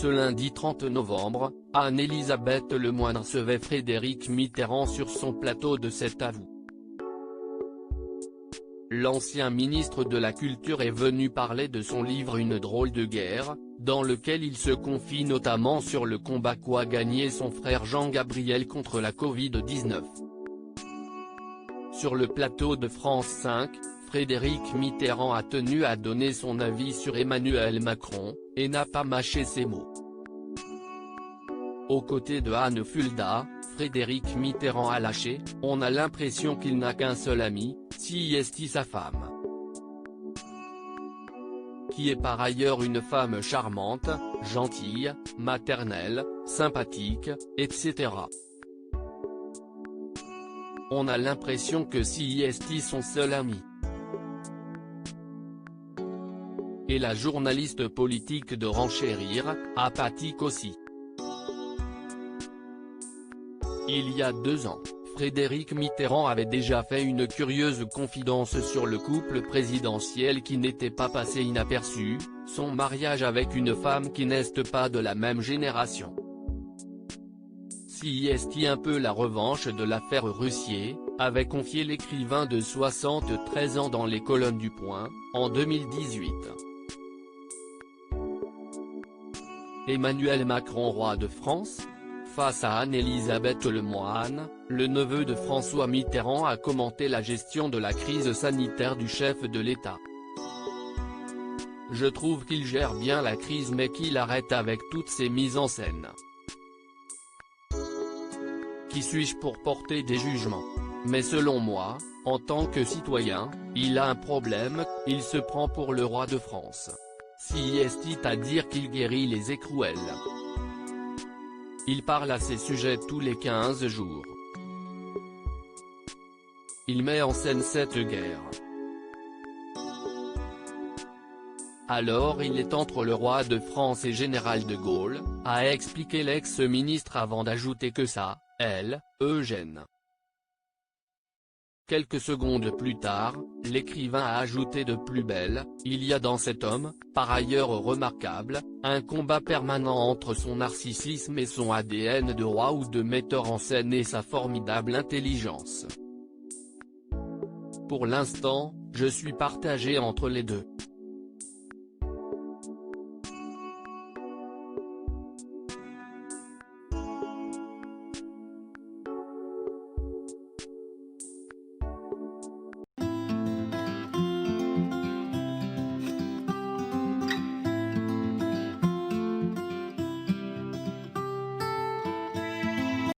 Ce lundi 30 novembre, Anne-Elisabeth Lemoine recevait Frédéric Mitterrand sur son plateau de C'est à vous. L'ancien ministre de la Culture est venu parler de son livre Une drôle de guerre, dans lequel il se confie notamment sur le combat qu'a gagné son frère Jean-Gabriel contre la Covid-19. Sur le plateau de France 5, Frédéric Mitterrand a tenu à donner son avis sur Emmanuel Macron, et n'a pas mâché ses mots. Aux côtés de Anne Fulda, Frédéric Mitterrand a lâché « On a l'impression qu'il n'a qu'un seul ami, c'est sa femme. Qui est par ailleurs une femme charmante, gentille, maternelle, sympathique, etc. On a l'impression que c'est son seul ami. » Et la journaliste politique de renchérir, apathique aussi. Il y a 2 ans, Frédéric Mitterrand avait déjà fait une curieuse confidence sur le couple présidentiel qui n'était pas passé inaperçu, son mariage avec une femme qui n'est pas de la même génération. C'est un peu la revanche de l'affaire Russier, avait confié l'écrivain de 73 ans dans les colonnes du Point, en 2018. Emmanuel Macron roi de France? Face à Anne-Elisabeth Lemoine, le neveu de François Mitterrand a commenté la gestion de la crise sanitaire du chef de l'État. « Je trouve qu'il gère bien la crise mais qu'il arrête avec toutes ces mises en scène. Qui suis-je pour porter des jugements? Mais selon moi, en tant que citoyen, il a un problème, il se prend pour le roi de France. C'est à dire qu'il guérit les écrouelles. Il parle à ces sujets tous les 15 jours. Il met en scène cette guerre. Alors il est entre le roi de France et général de Gaulle, a expliqué l'ex-ministre avant d'ajouter que ça, elle, Eugène. Quelques secondes plus tard, l'écrivain a ajouté de plus belle, il y a dans cet homme, par ailleurs remarquable, un combat permanent entre son narcissisme et son ADN de roi ou de metteur en scène et sa formidable intelligence. Pour l'instant, je suis partagé entre les deux.